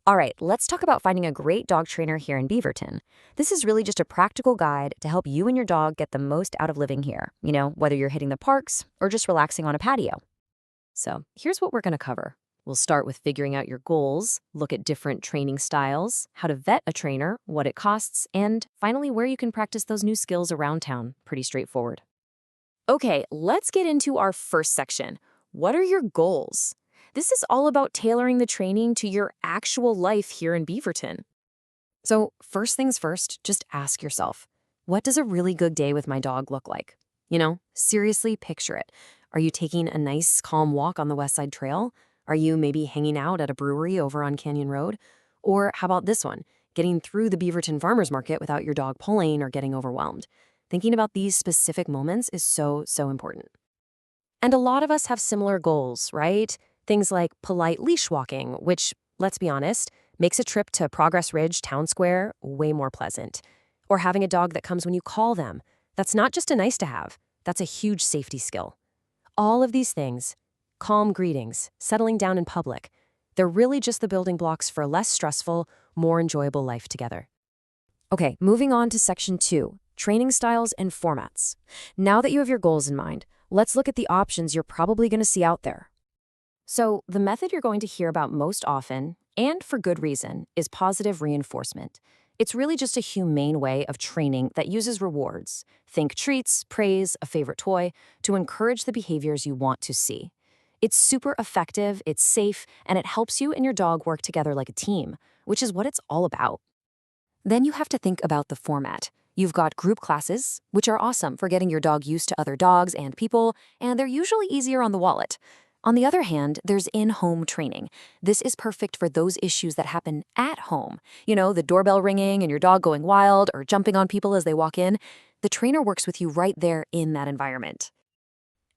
All right, let's talk about finding a great dog trainer here in Beaverton. This is really just a practical guide to help you and your dog get the most out of living here, whether you're hitting the parks or just relaxing on a patio. So, here's what we're going to cover. We'll start with figuring out your goals, look at different training styles, how to vet a trainer, what it costs, and finally, where you can practice those new skills around town. Pretty straightforward. Okay, let's get into our first section. What are your goals? This is all about tailoring the training to your actual life here in Beaverton. So, first things first, just ask yourself, what does a really good day with my dog look like? Seriously picture it. Are you taking a nice, calm walk on the West Side Trail? Are you maybe hanging out at a brewery over on Canyon Road? Or how about this one, getting through the Beaverton Farmers Market without your dog pulling or getting overwhelmed? Thinking about these specific moments is so important. And a lot of us have similar goals, right? Things like polite leash walking, which, let's be honest, makes a trip to Progress Ridge Town Square way more pleasant. Or having a dog that comes when you call them. That's not just a nice to have, that's a huge safety skill. All of these things, calm greetings, settling down in public, they're really just the building blocks for a less stressful, more enjoyable life together. Okay, moving on to section 2, training styles and formats. Now that you have your goals in mind, let's look at the options you're probably going to see out there. So, the method you're going to hear about most often, and for good reason, is positive reinforcement. It's really just a humane way of training that uses rewards. Think treats, praise, a favorite toy, to encourage the behaviors you want to see. It's super effective, it's safe, and it helps you and your dog work together like a team, which is what it's all about. Then you have to think about the format. You've got group classes, which are awesome for getting your dog used to other dogs and people, and they're usually easier on the wallet. On the other hand, there's in-home training. This is perfect for those issues that happen at home. The doorbell ringing and your dog going wild or jumping on people as they walk in. The trainer works with you right there in that environment.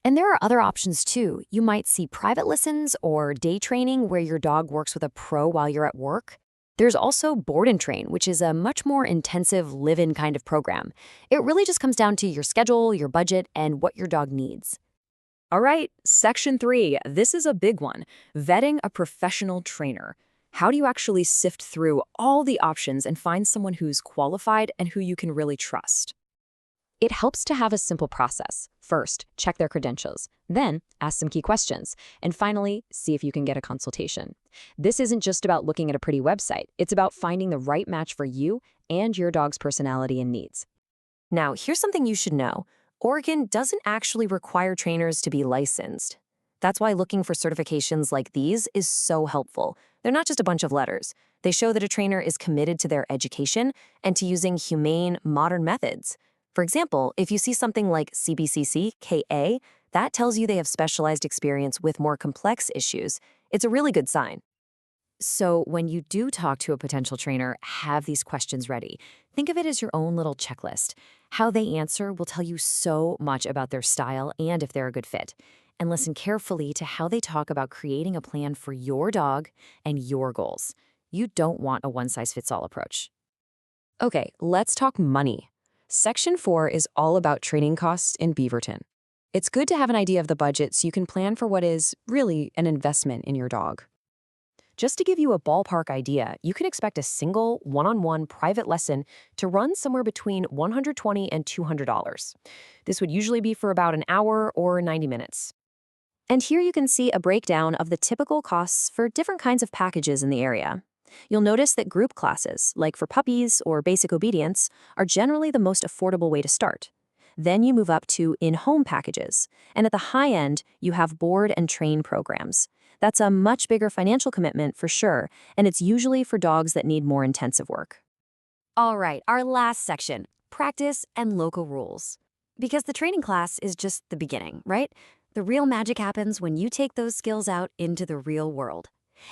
And there are other options too. You might see private lessons or day training where your dog works with a pro while you're at work. There's also board and train, which is a much more intensive live-in kind of program. It really just comes down to your schedule, your budget, and what your dog needs. All right, section 3. This is a big one. Vetting a professional trainer. How do you actually sift through all the options and find someone who's qualified and who you can really trust? It helps to have a simple process. First, check their credentials. Then, ask some key questions. And finally, see if you can get a consultation. This isn't just about looking at a pretty website. It's about finding the right match for you and your dog's personality and needs. Now, here's something you should know. Oregon doesn't actually require trainers to be licensed. That's why looking for certifications like these is so helpful. They're not just a bunch of letters. They show that a trainer is committed to their education and to using humane, modern methods. For example, if you see something like CBCC, KA, that tells you they have specialized experience with more complex issues. It's a really good sign. So when you do talk to a potential trainer, have these questions ready. Think of it as your own little checklist. How they answer will tell you so much about their style and if they're a good fit. And listen carefully to how they talk about creating a plan for your dog and your goals. You don't want a one-size-fits-all approach. Okay, let's talk money. Section 4 is all about training costs in Beaverton. It's good to have an idea of the budget so you can plan for what is really an investment in your dog. Just to give you a ballpark idea, you can expect a single one-on-one private lesson to run somewhere between $120 and $200. This would usually be for about an hour or 90 minutes. And here you can see a breakdown of the typical costs for different kinds of packages in the area. You'll notice that group classes, like for puppies or basic obedience, are generally the most affordable way to start. Then you move up to in-home packages, and at the high end, you have board and train programs. That's a much bigger financial commitment for sure, and it's usually for dogs that need more intensive work. All right, our last section, practice and local rules. Because the training class is just the beginning, right? The real magic happens when you take those skills out into the real world.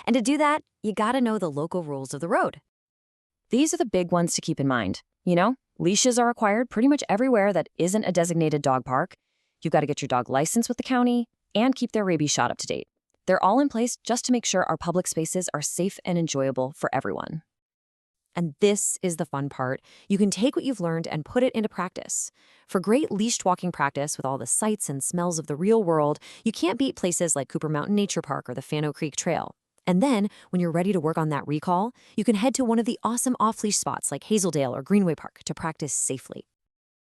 And to do that, you gotta know the local rules of the road. These are the big ones to keep in mind. Leashes are required pretty much everywhere that isn't a designated dog park. You've got to get your dog licensed with the county and keep their rabies shot up to date. They're all in place just to make sure our public spaces are safe and enjoyable for everyone. And this is the fun part. You can take what you've learned and put it into practice. For great leashed walking practice with all the sights and smells of the real world, you can't beat places like Cooper Mountain Nature Park or the Fano Creek Trail. And then, when you're ready to work on that recall, you can head to one of the awesome off-leash spots like Hazeldale or Greenway Park to practice safely.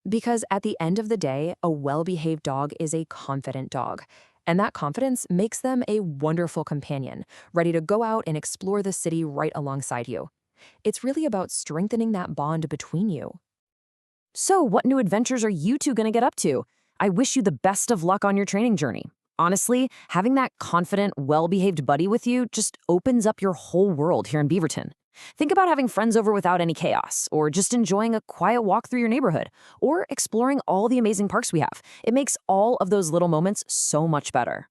Because at the end of the day, a well-behaved dog is a confident dog. And that confidence makes them a wonderful companion, ready to go out and explore the city right alongside you. It's really about strengthening that bond between you. So, what new adventures are you two going to get up to? I wish you the best of luck on your training journey. Honestly, having that confident, well-behaved buddy with you just opens up your whole world here in Beaverton. Think about having friends over without any chaos, or just enjoying a quiet walk through your neighborhood, or exploring all the amazing parks we have. It makes all of those little moments so much better.